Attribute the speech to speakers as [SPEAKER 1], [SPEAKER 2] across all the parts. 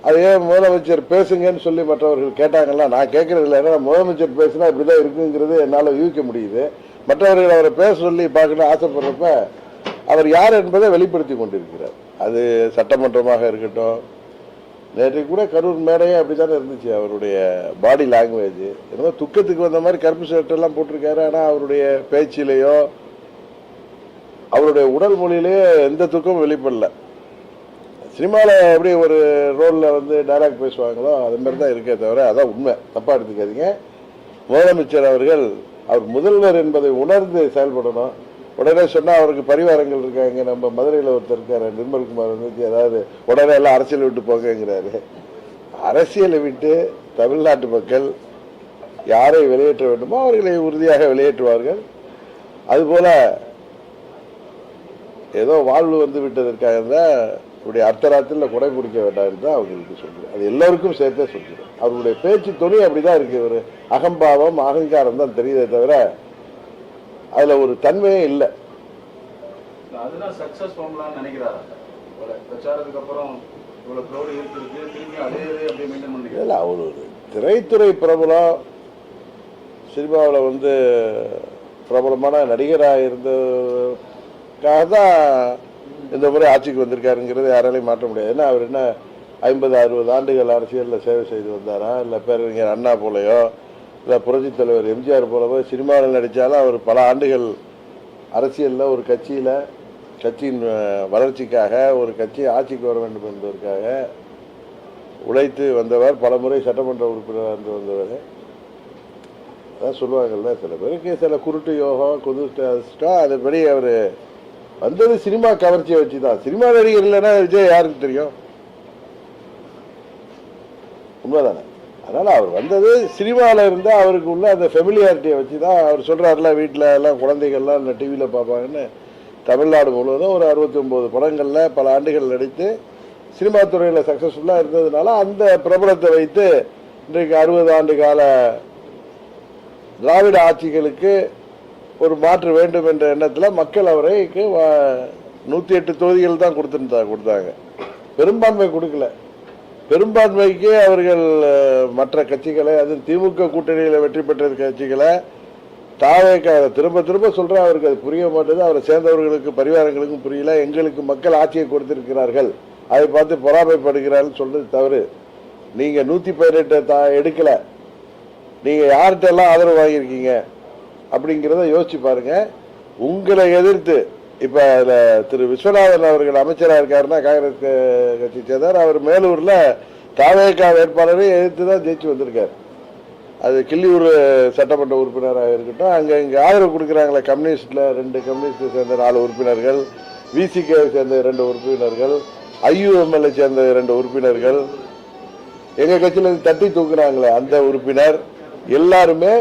[SPEAKER 1] அது ஏன் முதலமைச்சர் பேசுங்கன்னு சொல்லி மற்றவர்கள் கேட்டாங்களா? நான் கேட்கறது இல்லை. ஏன்னா முதலமைச்சர் பேசினா இப்படிதான் இருக்குங்கிறது என்னால் யூகிக்க முடியுது. மற்றவர்கள் அவரை பேச சொல்லி பார்க்கணும் ஆசைப்படுறப்ப அவர் யார் என்பதை வெளிப்படுத்தி கொண்டிருக்கிறார். அது சட்டமன்றமாக இருக்கட்டும், நேற்றைக்கு கூட கரூர் மேடையே அப்படித்தானே இருந்துச்சு. அவருடைய பாடி லாங்குவேஜ் என்னமோ துக்கத்துக்கு வந்த மாதிரி கருப்பு ஷர்ட்டெல்லாம் போட்டிருக்காரு. ஆனால் அவருடைய பேச்சிலேயோ அவருடைய உடல் மொழியிலேயே எந்த துக்கமும் வெளிப்படல. சினிமாவில் எப்படி ஒரு ரோலில் வந்து டைலாக் பேசுவாங்களோ அது மாதிரி தான் இருக்கே தவிர, அதான் உண்மை, தப்பாக எடுத்துக்காதீங்க. முதலமைச்சர் அவர்கள் அவர் முதல்வர் என்பதை உணர்ந்து செயல்படணும். உடனே சொன்னால் அவருக்கு பரிவாரங்கள் இருக்காங்க. நம்ம மதுரையில் ஒருத்தர் இருக்காரு, நிர்மல்குமார் வந்து, அதாவது உடனே எல்லாம் அரசியல் விட்டு போங்கிறாரு. அரசியலை விட்டு தமிழ்நாட்டு மக்கள் யாரை வெளியேற்ற வேண்டுமோ அவர்களை உறுதியாக வெளியேற்றுவார்கள். அதுபோல ஏதோ வாழ்வு வந்து விட்டதற்காக தான் இப்படி அர்த்தராத்திரில் கொடை பிடிக்க வேண்டாம் தான் அவங்களுக்கு சொல்லுது. அது எல்லோருக்கும் சேர்த்தே சொல்லுது. அவருடைய பேச்சு துணி அப்படிதான் இருக்கு. ஒரு அகம்பாவம் அகங்காரம் தான் தெரியுதே தவிர அதுல ஒரு தன்மையே இல்லை.
[SPEAKER 2] அதுதான் சக்சஸ் ஃபார்முலான்னு நினைக்கிறாரா? பிரச்சாரத்துக்கு அப்புறம் இவ்வளவு க்ரௌட் இருக்கு, திரும்பி அதே அப்படியே மெயின்டைன் பண்ணிக்கிறேன்.
[SPEAKER 1] இல்லை, அவர் ஒரு திரைத்துறை பிரபலம், சினிமாவில் வந்து பிரபலமான நடிகராக இருந்ததுக்காக தான் இந்த முறை ஆட்சிக்கு வந்திருக்காருங்கிறது யாராலையும் மாற்ற முடியாது. ஏன்னா அவர் என்ன 50-60 ஆண்டுகள் அரசியலில் சேவை செய்து வந்தாரா? இல்லை பேரறிஞர் அண்ணா போலையோ இல்லை புரட்சித் தலைவர் எம்ஜிஆர் போலவோ சினிமாவில் நடித்தாலும் அவர் பல ஆண்டுகள் அரசியலில் ஒரு கட்சியின் வளர்ச்சிக்காக, ஒரு கட்சி ஆட்சிக்கு வர வேண்டும் என்பதற்காக உழைத்து வந்தவர். பல முறை சட்டமன்ற உறுப்பினராக இருந்து வந்தவர். அதான் சொல்லுவாங்கல்ல, சில பேருக்கு சில குருட்டு யோகம் குதிஷ்டம். அதுபடி அவர் வந்தது சினிமா கவர்ச்சியை வச்சு தான். சினிமா நடிகர் இல்லைன்னா விஜய் யாருக்கு தெரியும்? உண்மைதானே? அதனால் அவர் வந்தது சினிமாவில் இருந்தால் அவருக்கு உள்ள அந்த ஃபெமிலியாரிட்டியை வச்சு தான். அவர் சொல்கிறாருல, வீட்டில் எல்லாம் குழந்தைகள்லாம் இல்லை டிவியில் பார்ப்பாங்கன்னு. தமிழ்நாடு முழுவதும் ஒரு 69 படங்களில் பல ஆண்டுகள் நடித்து சினிமா துறையில் சக்ஸஸ்ஃபுல்லாக இருந்ததுனால அந்த பிரபலத்தை வைத்து இன்றைக்கு 60 ஆண்டு கால திராவிட ஆட்சிகளுக்கு ஒரு மாற்று வேண்டும் என்ற எண்ணத்தில் மக்கள் அவரைக்கு 108 தொகுதிகள் தான் கொடுத்தாங்க. பெரும்பான்மை கொடுக்கல. பெரும்பான்மைக்கு அவர்கள் மற்ற கட்சிகளை, அது திமுக கூட்டணியில் வெற்றி பெற்ற கட்சிகளை திரும்ப திரும்ப சொல்ற, அவருக்கு அது புரிய மாட்டேது. அவரை சேர்ந்தவர்களுக்கு பரிவாரங்களுக்கும் புரியல. எங்களுக்கு மக்கள் ஆட்சியை கொடுத்திருக்கிறார்கள், அதை பார்த்து பொறாமைப்படுகிறார்கள் சொல்றது தவறு. நீங்க 118 எடுக்கல, நீங்க யார்கிட்ட எல்லாம் ஆதரவு வாங்கியிருக்கீங்க அப்படிங்கிறத யோசிச்சு பாருங்க. உங்களை எதிர்த்து இப்ப திரு விஸ்வநாதன் அவர்கள் அமைச்சராக இருக்காருன்னா காங்கிரஸ் கட்சி சேர்ந்தார். அவர் மேலூர்ல தாவேகா வேட்பாளரை எதிர்த்து தான் ஜெயிச்சு வந்திருக்காரு. அது கிள்ளியூர் சட்டமன்ற உறுப்பினராக இருக்கட்டும், இங்கே ஆதரவு கொடுக்குறாங்களே கம்யூனிஸ்டில் 2 கம்யூனிஸ்டை சேர்ந்த 4 உறுப்பினர்கள், விசிகே சேர்ந்த 2 உறுப்பினர்கள், ஐயுஎம்எல்ஏ சேர்ந்த 2 உறுப்பினர்கள், எங்கள் கட்சியில் தட்டி தூக்குறாங்களே அந்த உறுப்பினர், எல்லாருமே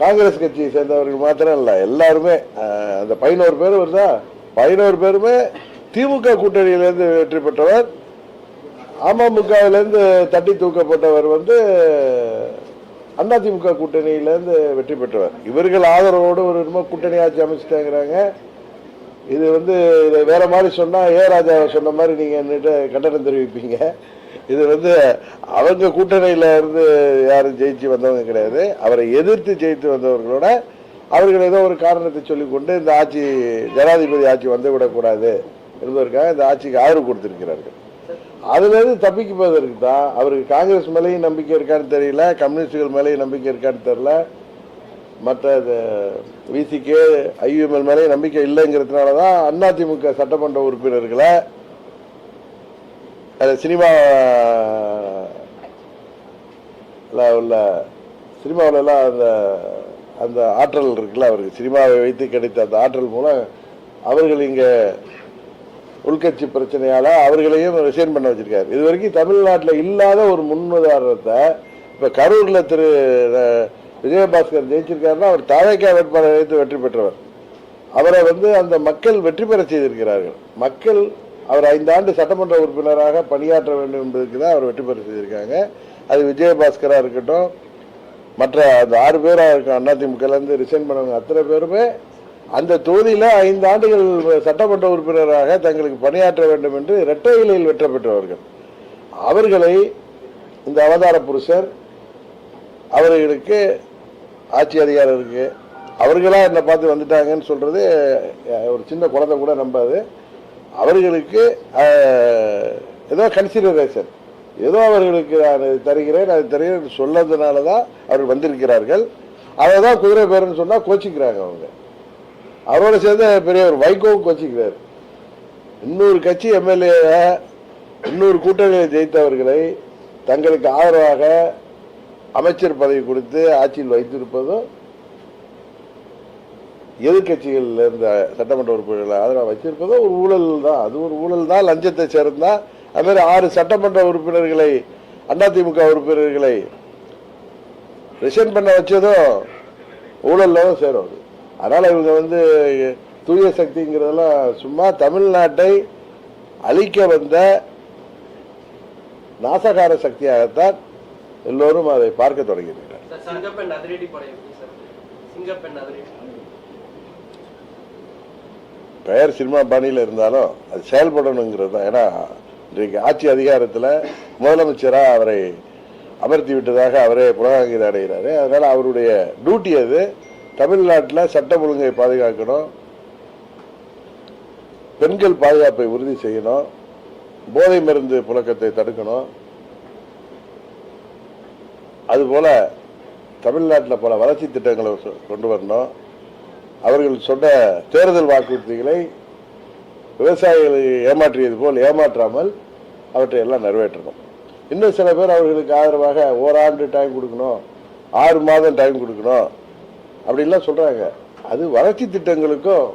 [SPEAKER 1] காங்கிரஸ் கட்சியை சேர்ந்தவர்கள் மாத்திரம் இல்லை, எல்லாருமே அந்த 11 பேர் வருதா, 11 பேருமே திமுக கூட்டணியிலேருந்து வெற்றி பெற்றவர். அமமுகவிலேருந்து தட்டி தூக்கப்பட்டவர் வந்து அதிமுக கூட்டணியிலேருந்து வெற்றி பெற்றவர். இவர்கள் ஆதரவோடு ஒரு கூட்டணி ஆட்சி அமைச்சுட்டாங்கிறாங்க. இது வந்து இதை வேற மாதிரி சொன்னால் ராஜா சொன்ன மாதிரி நீங்கள் கண்டனம் தெரிவிப்பீங்க. இது வந்து அவங்க கூட்டணியில இருந்து யாரும் ஜெயிச்சு வந்தவங்க கிடையாது. அவரை எதிர்த்து ஜெயித்து வந்தவர்களோட அவர்கள் ஏதோ ஒரு காரணத்தை சொல்லிக்கொண்டு இந்த ஆட்சி, ஜனாதிபதி ஆட்சி வந்துவிடக்கூடாது என்பதற்காக இந்த ஆட்சிக்கு ஆதரவு கொடுத்திருக்கிறார்கள். அதுல இருந்து தப்பிக்குவதற்கு தான் அவருக்கு காங்கிரஸ் மேலேயும் நம்பிக்கை இருக்கான்னு தெரியல, கம்யூனிஸ்டுகள் மேலேயும் நம்பிக்கை இருக்கான்னு தெரியல, மற்ற விசிகே ஐயுஎம்எல் மேலேயும் நம்பிக்கை இல்லைங்கிறதுனாலதான் அதிமுக சட்டமன்ற உறுப்பினர்களை சினிமாவில் எல்லாம் அந்த ஆற்றல் இருக்குல்ல, அவருக்கு சினிமாவை வைத்து கிடைத்த அந்த ஆற்றல் மூலம் அவர்கள் இங்க உள்கட்சி பிரச்சனையால அவர்களையும் ரிசைன் பண்ண வச்சிருக்காரு. இது வரைக்கும் தமிழ்நாட்டில் இல்லாத ஒரு முன்னுதாரணத்தை இப்ப கரூர்ல திரு விஜயபாஸ்கர் ஜெயிச்சிருக்காருன்னா அவர் தாவேகா வேட்பாளரை வைத்து வெற்றி பெற்றவர். அவரை வந்து அந்த மக்கள் வெற்றி பெற செய்திருக்கிறார்கள். மக்கள் அவர் 5 ஆண்டு சட்டமன்ற உறுப்பினராக பணியாற்ற வேண்டும் என்பதற்கு தான் அவர் வெற்றி பெற செய்திருக்காங்க. அது விஜயபாஸ்கரா இருக்கட்டும், மற்ற அந்த 6 பேராக இருக்கும் அதிமுகலேருந்து ரிசைன் பண்ணவங்க அத்தனை பேருமே அந்த தொகுதியில் 5 ஆண்டுகள் சட்டமன்ற உறுப்பினராக தங்களுக்கு பணியாற்ற வேண்டும் என்று இரட்டை இலையில் வெற்றி பெற்றவர்கள். அவர்களை இந்த அவதார புருஷர் அவர்களுக்கு ஆட்சி அதிகாரம் இருக்கு, அவர்களா என்னை பார்த்து வந்துட்டாங்கன்னு சொல்றது ஒரு சின்ன குழந்தை கூட நம்பாது. அவர்களுக்கு ஏதோ கன்சிடரேஷன், ஏதோ அவர்களுக்கு நான் தருகிறேன் அது தருகிறேன் சொல்லதுனால தான் அவர்கள் வந்திருக்கிறார்கள். அதை தான் குதிரை பேருன்னு சொன்னா கோச்சிக்கிறாங்க அவங்க. அவரோட சேர்ந்து பெரிய ஒரு வைகோவும் கோச்சிக்கிறார். இன்னொரு கட்சி எம்எல்ஏ இன்னொரு கூட்டணியை ஜெயித்தவர்களை தங்களுக்கு ஆதரவாக அமைச்சர் பதவி கொடுத்து ஆட்சியில் வைத்திருப்பதும், எதிர்கட்சிகள் இருந்த சட்டமன்ற உறுப்பினர்களை ஆதரவாக வச்சிருப்பதும் ஒரு ஊழல் தான். அது ஒரு ஊழல் தான், லஞ்சத்தை சேர்ந்தா. அது மாதிரி 6 சட்டமன்ற உறுப்பினர்களை, அதிமுக உறுப்பினர்களை ரிசைன் பண்ண வச்சதும் ஊழல்ல தான் சேரும். அதனால இவங்க தூய சக்திங்கிறதெல்லாம் சும்மா தமிழ்நாட்டை அழிக்க வந்த நாசகார சக்தியாகத்தான் எல்லோரும் அதை பார்க்க தொடங்கியிருக்கிறார். பெயர் சினிமா பாணியில் இருந்தாலும் அது செயல்படணுங்கிறது தான். ஏன்னா இன்றைக்கு ஆட்சி அதிகாரத்தில் முதலமைச்சராக அவரை அமர்த்தி விட்டதாக அவரே புலகாங்கிதம் அடைகிறாரு. அதனால அவருடைய டியூட்டி அது தமிழ்நாட்டில் சட்டம் ஒழுங்கை பாதுகாக்கணும், பெண்கள் பாதுகாப்பை உறுதி செய்யணும், போதை மருந்து புழக்கத்தை தடுக்கணும். அதுபோல தமிழ்நாட்டில் பல வளர்ச்சி திட்டங்களை கொண்டு வரணும். அவர்கள் சொன்ன தேர்தல் வாக்குறுதிகளை விவசாயிகளை ஏமாற்றியது போல் ஏமாற்றாமல் அவற்றை எல்லாம் நிறைவேற்றணும். இன்னும் சில பேர் அவர்களுக்கு ஆதரவாக ஓராண்டு டைம் கொடுக்கணும், 6 மாதம் டைம் கொடுக்கணும் அப்படின்லாம் சொல்றாங்க. அது வளர்ச்சி திட்டங்களுக்கும்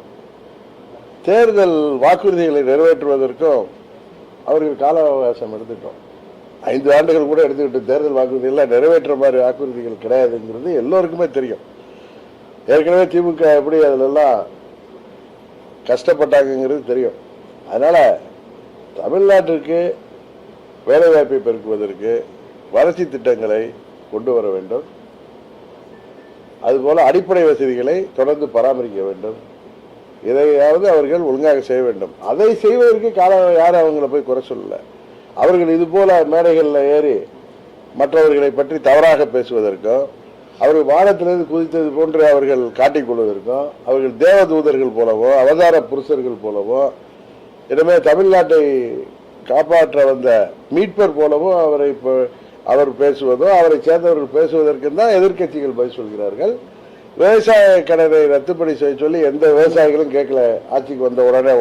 [SPEAKER 1] தேர்தல் வாக்குறுதிகளை நிறைவேற்றுவதற்கும் அவர்கள் கால அவகாசம் எடுத்துட்டோம். 5 ஆண்டுகள் கூட எடுத்துக்கிட்டு தேர்தல் வாக்குறுதிகள் நிறைவேற்ற மாதிரி வாக்குறுதிகள் கிடையாதுங்கிறது எல்லோருக்குமே தெரியும். ஏற்கனவே திமுக எப்படி அதிலெல்லாம் கஷ்டப்பட்டாங்கிறது தெரியும். அதனால தமிழ்நாட்டிற்கு வேலைவாய்ப்பை பெருக்குவதற்கு வளர்ச்சி திட்டங்களை கொண்டு வர வேண்டும். அதுபோல அடிப்படை வசதிகளை தொடர்ந்து பராமரிக்க வேண்டும். இதையாவது அவர்கள் ஒழுங்காக செய்ய வேண்டும். அதை செய்வதற்கு யாரும் அவங்களை போய் குறை சொல்லல. அவர்கள் இது போல மேடைகளில் ஏறி மற்றவர்களை பற்றி தவறாக பேசுவதற்கும், அவர்கள் வானத்திலிருந்து குதித்தது போன்று அவர்கள் காட்டிக்கொள்வதற்கும், அவர்கள் தேவதூதர்கள் போலவோ அவதார புருஷர்கள் போலவோ, எனவே தமிழ்நாட்டை காப்பாற்ற வந்த மீட்பர் போலவோ அவர் பேசுவதோ அவரை சேர்ந்தவர்கள் பேசுவதற்கு தான் எதிர்கட்சிகள் பதில் சொல்கிறார்கள். விவசாய கடனை ரத்துப்படி செய்ய சொல்லி எந்த விவசாயிகளும் கேட்கல. ஆட்சிக்கு வந்த உடனே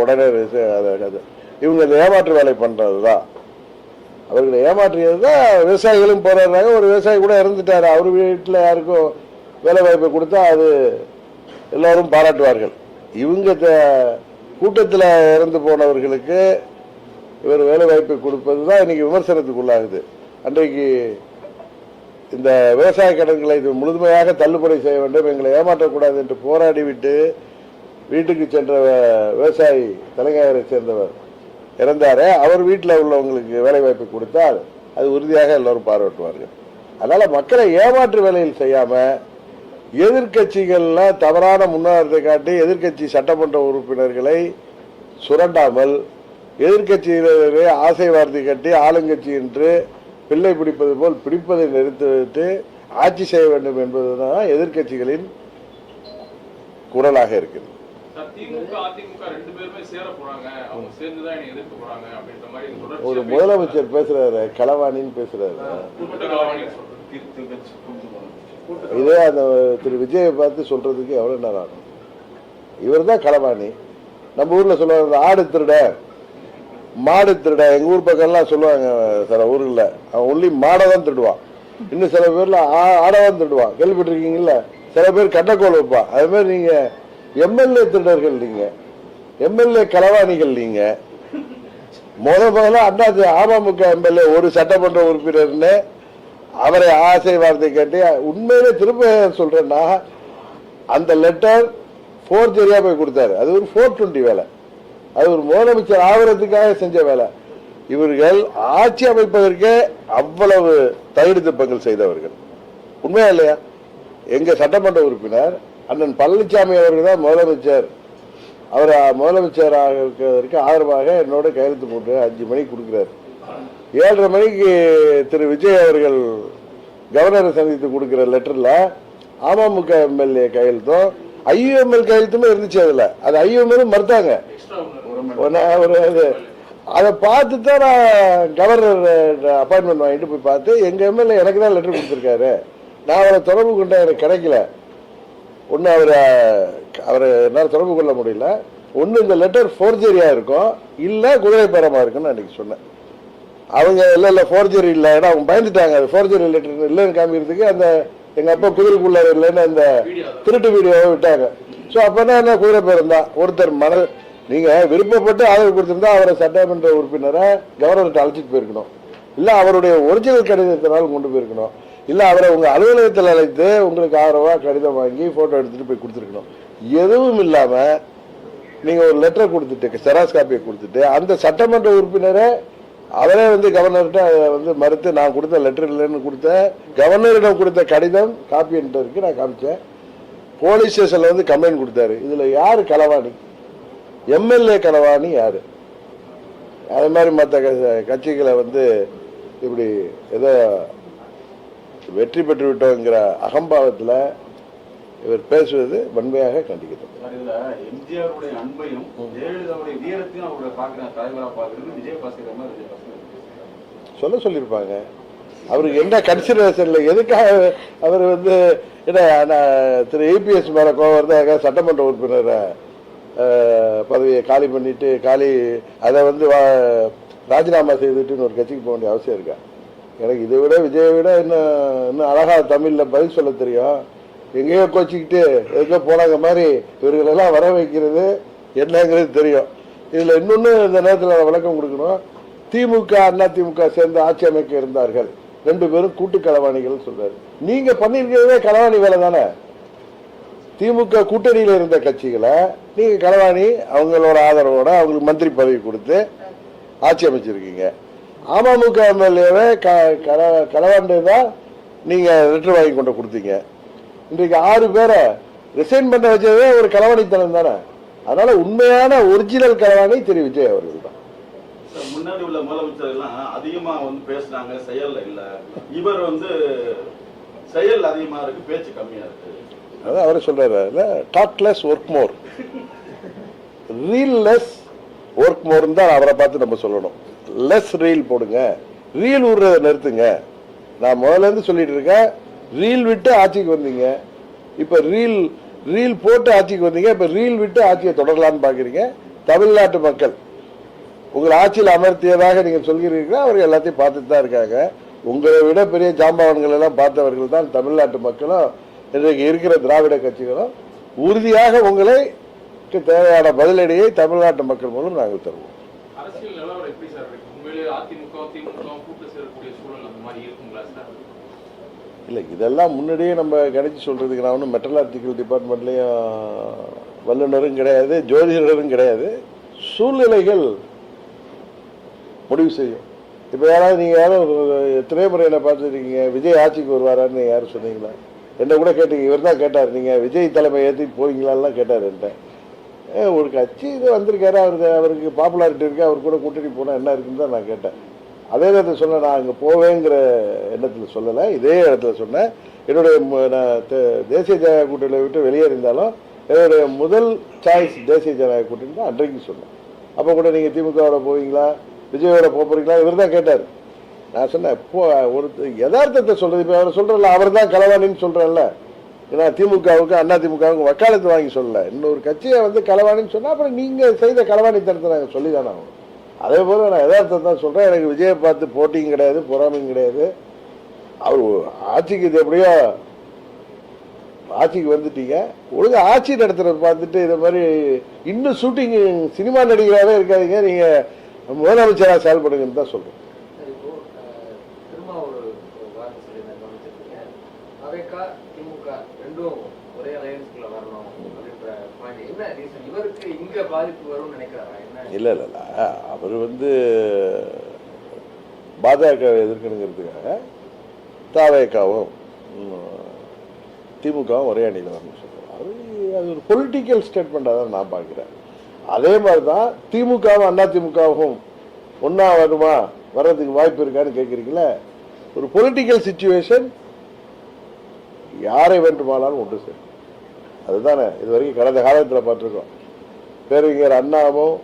[SPEAKER 1] இவங்க இந்த ஏமாற்று வேலை பண்றதுதான், அவர்களை ஏமாற்றியது தான். விவசாயிகளும் போராடுறாங்க. ஒரு விவசாயி கூட இறந்துட்டாரு, அவர் வீட்டில் யாருக்கும் வேலை வாய்ப்பை கொடுத்தா அது எல்லாரும் பாராட்டுவார்கள். இவங்க கூட்டத்தில் இறந்து போனவர்களுக்கு இவர் வேலை வாய்ப்பை கொடுப்பது தான் இன்னைக்கு விமர்சனத்துக்குள்ளாகுது. அன்றைக்கு இந்த விவசாய கடன்களை முழுமையாக தள்ளுபடி செய்ய வேண்டும், எங்களை ஏமாற்றக்கூடாது என்று போராடிவிட்டு வீட்டுக்கு சென்ற விவசாயி தலைநகரை சேர்ந்தவர் இறந்தாரே, அவர் வீட்டில் உள்ளவங்களுக்கு வேலை வாய்ப்பு கொடுத்தால் அது உறுதியாக எல்லோரும் பாராட்டுவார்கள். அதனால மக்களை ஏமாற்று வேலையில் செய்யாம எதிர்கட்சிகள்லாம் தவறான முன்னேற்றத்தை காட்டி எதிர்கட்சி சட்டமன்ற உறுப்பினர்களை சுரண்டாமல், எதிர்கட்சியினரே ஆசை வார்த்தை கட்டி ஆளுங்கட்சி என்று பிள்ளை பிடிப்பது போல் பிடிப்பதை நிறுத்திவிட்டு ஆட்சி செய்ய வேண்டும் என்பதுதான் எதிர்கட்சிகளின் குரலாக இருக்கிறது. ஒரு முதலமைச்சர் பேசுறாரு, களவாணின்னு பேசுறாரு. இதே அந்த திரு விஜயை பார்த்து சொல்றதுக்கு எவ்வளவு நேரம் ஆகும்? இவர் தான் களவாணி. நம்ம ஊர்ல சொல்லுவாங்க ஆடு திருட மாடு திருட. எங்க ஊர் பக்கம்லாம் சொல்லுவாங்க சில ஊர்ல, அவன் ஒன்லி மாடை தான் திருடுவான். இன்னும் சில பேர்ல ஆடதான் திருடுவான். கேள்விப்பட்டிருக்கீங்கல்ல? சில பேர் கட்டக்கோல் வைப்பான். அது மாதிரி நீங்க எம்எல்ஏ திருடர்கள், நீங்க எம்எல்ஏ களவாணிகள். நீங்க முதல்ல அமமுக எம்எல்ஏ ஒரு சட்டமன்ற உறுப்பினர்னு அவரை ஆசை வார்த்தை கேட்டு, உண்மையிலே திரும்ப சொல்றேன்னா அந்த லெட்டர் ஃபோர்ஜரியா போய் கொடுத்தாரு. அது ஒரு 420 வேலை. அது ஒரு முதலமைச்சர் ஆவறதுக்காக செஞ்ச வேலை. இவர்கள் ஆட்சி அமைப்பதற்கு அவ்வளவு தகுதி திருப்பங்கள் செய்தவர்கள். உண்மையா இல்லையா? எங்க சட்டமன்ற உறுப்பினர் அண்ணன் பழனிசாமி அவர்கள் தான் முதலமைச்சர். அவர் முதலமைச்சராக இருக்கிறதற்கு ஆதரவாக என்னோட கையெழுத்து போட்டு 5 மணிக்கு கொடுக்கிறார். 7:30 மணிக்கு திரு விஜய் அவர்கள் கவர்னரை சந்தித்து கொடுக்கிற லெட்டர்ல அமமுக எம்எல்ஏ கையெழுத்தும் ஐயுஎம்எல் கையெழுத்துமே இருந்துச்சு. அது ஐயுஎம்எல் மறுத்தாங்க. அதை பார்த்து தான் நான் கவர்னர் அப்பாயின்மெண்ட் வாங்கிட்டு போய் பார்த்து எங்க எம்எல்ஏ எனக்கு தான் லெட்டர் கொடுத்துருக்காரு, நான் அவரை தொடர்பு கொண்ட எனக்கு கிடைக்கல. ஒன்று அவரை என்னால் தொடர்பு கொள்ள முடியல. ஒன்று இந்த லெட்டர் ஃபோர்ஜரியா இருக்கும், இல்லை குதிரைப்பேரமா இருக்குன்னு அன்னைக்கு சொன்னேன். அவங்க இல்லை ஃபோர்ஜரி இல்லை, ஏன்னா அவங்க பயந்துட்டாங்க. அது ஃபோர்ஜரி லெட்டர் இல்லைன்னு காமிக்கிறதுக்கு அந்த எங்க அப்பா குதிரைக்குள்ள இல்லைன்னு அந்த திருட்டு வீடியோவை விட்டாங்க. ஸோ அப்போனா என்ன குதிரைப்பேரம் தான். ஒருத்தர் நீங்க விருப்பப்பட்டு ஆதரவு கொடுத்திருந்தா அவரை சட்டமன்ற உறுப்பினரை கவர்னர்கிட்ட அழைச்சிட்டு போயிருக்கணும், இல்லை அவருடைய ஒரிஜினல் கடிதத்தினாலும் கொண்டு போயிருக்கணும், இல்லை அவரை உங்க அலுவலகத்தில் அழைத்து உங்களுக்கு ஆதரவா கடிதம் வாங்கி போட்டோ எடுத்துட்டு போய் கொடுத்துருக்கணும். எதுவும் இல்லாம நீங்க ஒரு லெட்டரை கொடுத்துட்டு செராஸ் காப்பியை கொடுத்துட்டு அந்த சட்டமன்ற உறுப்பினரை அவரே கவர்னர்கிட்ட மறுத்து நான் கொடுத்த லெட்டர் இல்லைன்னு கொடுத்த கவர்னரிடம் கொடுத்த கடிதம் காப்பி என்கிட்ட இருக்கு, நான் காமிச்சேன். போலீஸ் ஸ்டேஷன்ல கம்ப்ளைண்ட் கொடுத்தாரு. இதுல யாரு களவாணி? எம்எல்ஏ களவாணி யாரு? அதே மாதிரி மற்ற கட்சிகளை இப்படி ஏதோ வெற்றி பெற்று விட்டோங்கிற அகம்பாவத்தில் இவர் பேசுவது வன்மையாக கண்டிக்கிறது.
[SPEAKER 2] எம்ஜிஆருடைய அன்பையும் ஜெயலலிதாவுடைய வீரத்தையும் அவருடைய தலைவராக பார்க்கறது விஜயபாஸ்கர்
[SPEAKER 1] சொல்லியிருப்பாங்க. அவருக்கு என்ன கன்சிடரேஷன்ல எதுக்காக அவர் என்ன திரு ஏபிஎஸ் மேல கோவம் வருது, சட்டமன்ற உறுப்பினரை பதவியை காலி பண்ணிட்டு அதை ராஜினாமா செய்துட்டு ஒரு கட்சிக்கு போக வேண்டிய அவசியம் இருக்கா? எனக்கு இதை விட விஜயை விட இன்னும் அழகா தமிழ்ல பதில் சொல்ல தெரியும். எங்கேயோ கோச்சிக்கிட்டு எதுக்கோ போனாங்க மாதிரி இவர்களெல்லாம் வர வைக்கிறது என்னங்கிறது தெரியும். இதுல இன்னொன்னு இந்த நேரத்தில் விளக்கம் கொடுக்கணும். திமுக அதிமுக சேர்ந்து ஆட்சி அமைக்க இருந்தார்கள், 2 பேரும் கூட்டு களவாணிகள் சொல்றாரு. நீங்க பண்ணிருக்கிறதே களவாணி வேலை தானே. திமுக கூட்டணியில் இருந்த கட்சிகளை நீங்க களவாணி அவங்களோட ஆதரவோட அவங்களுக்கு மந்திரி பதவி கொடுத்து ஆட்சி அமைச்சிருக்கீங்க. அமமுக எம்எல்ஏவை களவாண்டு தான் நீங்க லெட்டர் வாங்கி கொண்டு கொடுத்தீங்க. இன்றைக்கு 6 பேரை ரிசைன் பண்ண வச்சதே ஒரு களவாணித்தனம் தானே. அதனால உண்மையான ஒரிஜினல் களவாணி திரு விஜய் அவர்கள் தான்.
[SPEAKER 2] முன்னாடி உள்ள முதலமைச்சர் எல்லாம் அதிகமா பேசுறாங்க, செயல்ல இல்ல. இவர் செயல் அதிகமா இருக்கு, பேச்சு கம்மியா இருக்கு.
[SPEAKER 1] அதான் அவரே சொல்றாரு, talk less work more, reel less work more தான் அவரை பார்த்து நம்ம சொல்லணும். லெஸ் ரீல் போடுங்க, ரீல் விடுறத நிறுத்துங்க. நான் முதல்ல இருந்து சொல்லிட்டு இருக்கேன், ரீல் விட்டு ஆட்சிக்கு வந்தீங்க, இப்ப ரீல் போட்டு ஆட்சிக்கு வந்தீங்க, இப்ப ரீல் விட்டு ஆட்சியை தொடரலான்னு பாக்குறீங்க. தமிழ்நாட்டு மக்கள் உங்களை ஆட்சியில் அமர்த்தியதாக நீங்க சொல்கிறீர்களா? அவர்கள் எல்லாத்தையும் பார்த்துட்டு தான் இருக்காங்க. உங்களை விட பெரிய ஜாம்பவான்கள் எல்லாம் பார்த்தவர்கள் தான் தமிழ்நாட்டு மக்களும் இன்றைக்கு இருக்கிற திராவிட கட்சிகளும். உறுதியாக உங்களை தேவையான பதிலடியை தமிழ்நாட்டு மக்கள் மூலம் நாங்கள் தருவோம். இல்லை, இதெல்லாம் முன்னாடியே நம்ம கணிச்சு சொல்றதுக்கு நான் ஒன்றும் மெட்ரலாஜிக்கல் டிபார்ட்மெண்ட்லேயும் வல்லுநரும் கிடையாது, ஜோதிடரும் கிடையாது. சூழ்நிலைகள் முடிவு செய்யும். இப்போ யாராவது நீங்கள் யாரும் எத்தனையோ முறை என்ன பார்த்துருக்கீங்க, விஜய் ஆட்சிக்கு வருவாரான்னு யாரும் சொன்னீங்களா? என்ன கூட கேட்டீங்க, இவர் தான் கேட்டார், நீங்கள் விஜய் தலைமை ஏற்றி போவீங்களான்லாம் கேட்டார் என்கிட்ட. ஒரு கட்சி இது வந்திருக்காரு, அவருக்கு பாப்புலாரிட்டி இருக்கு, அவர் கூட கூட்டணி போனால் என்ன இருக்குன்னு தான் நான் கேட்டேன். அதே நேரத்தில் சொன்னேன், நான் அங்கே போவேங்கிற எண்ணத்தில் சொல்லலை, இதே இடத்துல சொன்னேன். என்னுடைய நான் தேசிய ஜனநாயக கூட்டணியை விட்டு வெளியேறிந்தாலும் என்னுடைய முதல் சாய்ஸ் தேசிய ஜனநாயக கூட்டணி தான் அன்றைக்கு சொன்னேன். அப்போ கூட நீங்கள் திமுகவோட போவீங்களா, விஜயோட போறீங்களா, இவர் தான் கேட்டார். நான் சொன்னேன், இப்போ ஒரு யதார்த்தத்தை சொல்றது. இப்போ அவர் சொல்றல, அவர் தான் களவாணின்னு சொல்றேன்ல. ஏன்னா திமுகவுக்கு அதிமுகவுக்கு வக்காலத்து வாங்கி சொல்லல, இன்னொரு கட்சியை களவாணின்னு சொன்னா அப்புறம் நீங்க செய்த களவாணித்தனத்தை நாங்கள் சொல்லி தானே ஆகணும். அதே போல நான் யதார்த்தத்தை தான் சொல்றேன். எனக்கு விஜயை பார்த்து போட்டியும் கிடையாது, பொறாமையும் கிடையாது. அவர் ஆட்சிக்கு இது எப்படியோ ஆட்சிக்கு வந்துட்டீங்க, ஒழுங்கு ஆட்சி நடத்துறத பார்த்துட்டு இதை மாதிரி இன்னும் ஷூட்டிங் சினிமா நடிகராகவே இருக்காதீங்க, நீங்க முதலமைச்சராக செயல்படுங்கன்னு தான் சொல்றேன். இல்ல இல்ல இல்ல, அவர் பாஜக எதிர்க்கணுங்கிறதுக்காக தாவேக்காவும் திமுகவும் ஒரே அணியில் வரணும்னு சொல்றாரு. அது ஒரு பொலிட்டிக்கல் ஸ்டேட்மெண்டாக தான் நான் பார்க்கிறேன். அதே மாதிரி தான் திமுகவும் அதிமுகவும் ஒன்னா வருமா வர்றதுக்கு வாய்ப்பு இருக்கான்னு கேட்குறீங்களா? ஒரு பொலிட்டிக்கல் சிச்சுவேஷன் யாரை வேண்டுமானாலும் ஒன்று சேரும். அதுதானே இது வரைக்கும் கடந்த காலத்தில் பார்த்துருக்கோம். பேரறிஞர் அண்ணாவும்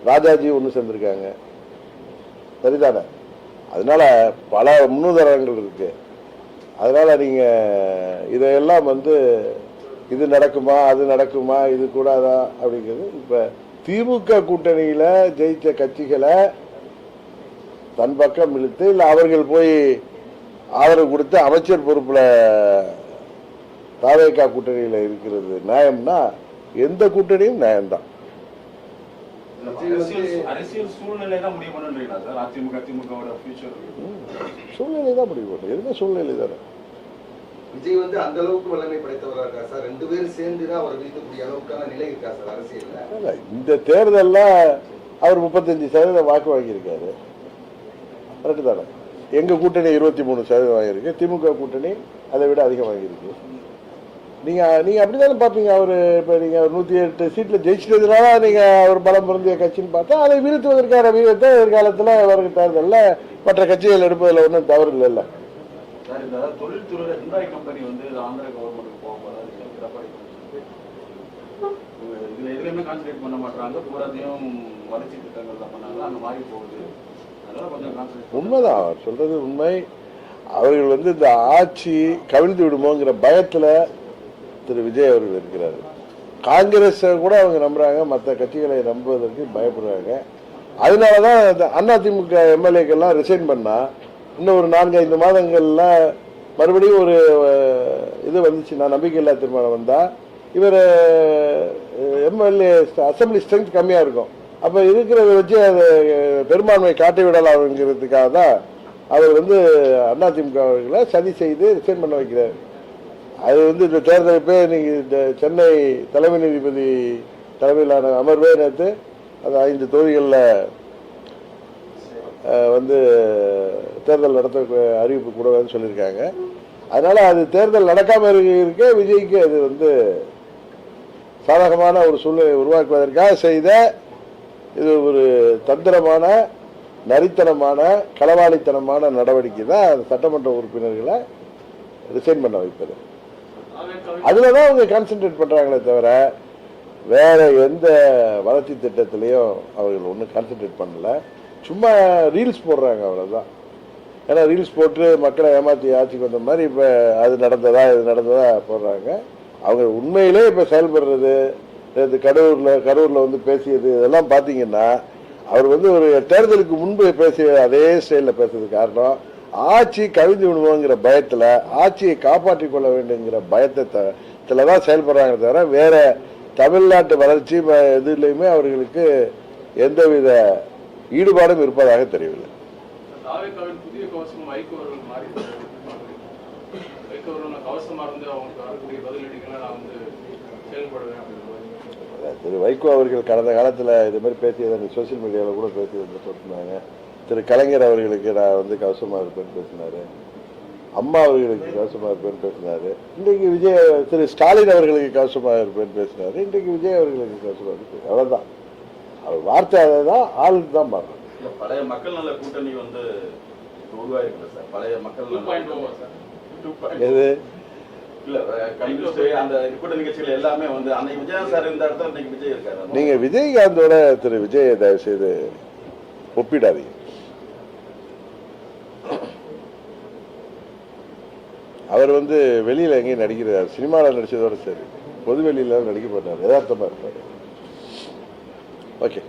[SPEAKER 1] ராஜாஜியும் ஒன்று சேர்ந்திருக்காங்க, சரிதானே? அதனால பல முன்னுதாரணங்கள் இருக்கு. அதனால நீங்க இதையெல்லாம் வந்து இது நடக்குமா அது நடக்குமா இது கூடாதா அப்படிங்கிறது இப்ப திமுக கூட்டணியில ஜெயிச்ச கட்சிகளை தன் பக்கம் இழுத்து இல்ல அவர்கள் போய் ஆதரவு கொடுத்து அமைச்சர் பொறுப்புல தாவேகா கூட்டணியில இருக்கிறது நியாயம்னா எந்த கூட்டணியும் நியாயம்தான்.
[SPEAKER 2] அரசியல் சூழ்நிலை தான் முடிவு பண்ணுறீங்களா சார்? அதிமுக திமுகவோட ஃபியூச்சர்
[SPEAKER 1] சூழ்நிலை தான் முடிவு பண்ணும். எதுவுமே சூழ்நிலை தானே.
[SPEAKER 3] விஜய் வந்து அந்த அளவுக்கு வல்லமை படைத்தவரா இருக்கா சார்? ரெண்டு பேரும் சேர்ந்து தான் அவர் வீழ்த்தக்கூடிய அளவுக்கான நிலை இருக்கா சார் அரசியல்ல?
[SPEAKER 1] இந்த தேர்தல்ல அவர் 35% வாக்கு வாங்கியிருக்காரு, கரெக்டு தானே? எங்க கூட்டணி 23% வாங்கியிருக்கு, திமுக கூட்டணி அதை விட அதிகம் வாங்கியிருக்கு. நீங்க அப்படித்தானே பார்ப்பீங்க. அவரு இப்ப நீங்க 108 சீட்ல ஜெயிச்சதுனால நீங்க அவர் பலம் பொருந்திய கட்சின்னு பார்த்தா அதை வீழ்த்துவதற்கான வீரத்தை எதிர்காலத்தில் வரும் தேர்தலில் மற்ற கட்சிகள் எடுப்பதில் ஒன்றும் தவறு இல்லைல்ல.
[SPEAKER 2] சார், இந்த தொழில்துறை ஹிண்டாய் கம்பெனி வந்து ஆந்திர கவர்மெண்ட்டுக்கு போக போறாரு. இதுல எதுலையுமே கான்சன்ட்ரேட் பண்ண மாட்டாங்க, பூராத்தையும் வளர்ச்சி திட்டங்கள் தான் பண்ணாங்க, அந்த மாதிரி போகுது. அதனால கொஞ்சம் கான்சன்ட்ரேட்.
[SPEAKER 1] உண்மைதான் அவர் சொல்றது உண்மை. அவர்கள் வந்து இந்த ஆட்சி கவிழ்ந்து விடுமோங்கிற பயத்துல திரு விஜய் அவர்கள் இருக்கிறார். காங்கிரஸ் கூட அவங்க நம்புறாங்க, மற்ற கட்சிகளை நம்புவதற்கு பயப்படுறாங்க. அதனாலதான் அதிமுக எம்எல்ஏக்கெல்லாம் ரிசைன் பண்ணா இன்னும் ஒரு 4-5 மாதங்கள்ல மறுபடியும் ஒரு இது வந்துச்சுன்னா நம்பிக்கையில்லா தீர்மானம் வந்தா இவர் எம்எல்ஏ அசம்பிளி ஸ்ட்ரென்த் கம்மியா இருக்கும். அப்ப இருக்கிறத வச்சு அது பெரும்பான்மை காட்டி விடலாம்ங்கிறதுக்காக தான் அவர் வந்து அதிமுக அவர்களை சதி செய்து ரிசைன் பண்ண வைக்கிறார். அது வந்து இந்த தேர்தலுப்பே இன்னைக்கு இந்த சென்னை தலைமை நீதிபதி தலைமையிலான அமர்வே நேற்று அது 5 தொகுதிகளில் வந்து தேர்தல் நடத்த அறிவிப்பு கூடன்னு சொல்லியிருக்காங்க. அதனால அது தேர்தல் நடக்காம இருக்க விஜய்க்கு அது வந்து சாதகமான ஒரு சூழ்நிலை உருவாக்குவதற்காக செய்த இது ஒரு தந்திரமான நரித்தனமான களவாளித்தனமான நடவடிக்கை தான் சட்டமன்ற உறுப்பினர்களை ரிசைன் பண்ண வைப்பது. அதுலதான் அவங்க கான்சென்ட்ரேட் பண்றாங்களே தவிர வேற எந்த வளர்ச்சி திட்டத்திலையும் அவர்கள் ஒன்றும் கான்சென்ட்ரேட் பண்ணல. சும்மா ரீல்ஸ் போடுறாங்க, அவ்வளவுதான். ஏன்னா ரீல்ஸ் போட்டு மக்களை ஏமாற்றி ஆட்சிக்கு வந்த மாதிரி இப்ப அது நடந்ததா இது நடந்ததா போடுறாங்க. அவங்க உண்மையிலே இப்ப செயல்படுறது கரூர்ல வந்து பேசியது இதெல்லாம் பாத்தீங்கன்னா அவர் வந்து ஒரு தேர்தலுக்கு முன்பு பேசிய அதே ஸ்டைல பேசுறதுக்கு காரணம் ஆட்சி கவிழ்ந்து விடுவோங்கிற பயத்துல ஆட்சியை காப்பாற்றிக் கொள்ள வேண்டுங்கிற பயத்துல தான் செயல்படுறாங்க தவிர வேற தமிழ்நாட்டு வளர்ச்சி எதுலையுமே அவர்களுக்கு எந்தவித ஈடுபாடும் இருப்பதாக தெரியவில்லை.
[SPEAKER 4] புதிய கவசம் வைகோவர்கள் மாறி வைகோவர்கள் கவசமா இருந்து அவங்களுக்கு வரக்கூடிய பதிலடிகளை நான் வந்து செயல்படுவேன் அப்படின்னு
[SPEAKER 1] திரு வைகோ அவர்கள் கடந்த காலத்தில் இது மாதிரி பேசியதை சோசியல் மீடியாவில் கூட பேசியது சொன்னாங்க. திரு கலைஞர் அவர்களுக்கு நான் வந்து கவசமாக இருப்பேன்னு பேசினாரு, அம்மா அவர்களுக்கு கவசமாக இருப்பேன்னு பேசினாரு, இன்றைக்கு விஜய் திரு ஸ்டாலின் அவர்களுக்கு கவசமாக இருப்பேன்னு பேசினாரு, இன்றைக்கு விஜய் அவர்களுக்கு கவசமாக இருக்கு. அவ்வளோதான், அவர் வார்த்தை அதை தான் ஆளுக்கு தான் மாறுறாங்க.
[SPEAKER 2] பழைய மக்கள் நல கூட்டணி வந்து உருவாயிருக்குல்ல சார், பழைய மக்கள்
[SPEAKER 1] எது
[SPEAKER 2] இல்ல அந்த கூட்டணி கட்சிகள் எல்லாமே வந்து அன்னைக்கு விஜய் சார் இருந்த இடத்துல இன்னைக்கு விஜய் இருக்காரு.
[SPEAKER 1] நீங்க விஜயகாந்தோட திரு விஜயை தயவு செய்து ஒப்பிடாதீங்க. அவர் வந்து வெளியில எங்கேயும் நடிக்கிறார், சினிமாவில் நடிச்சதோட சரி, பொது வெளியில நடிக்க மாட்டார், யதார்த்தமா இருப்பார். ஓகே.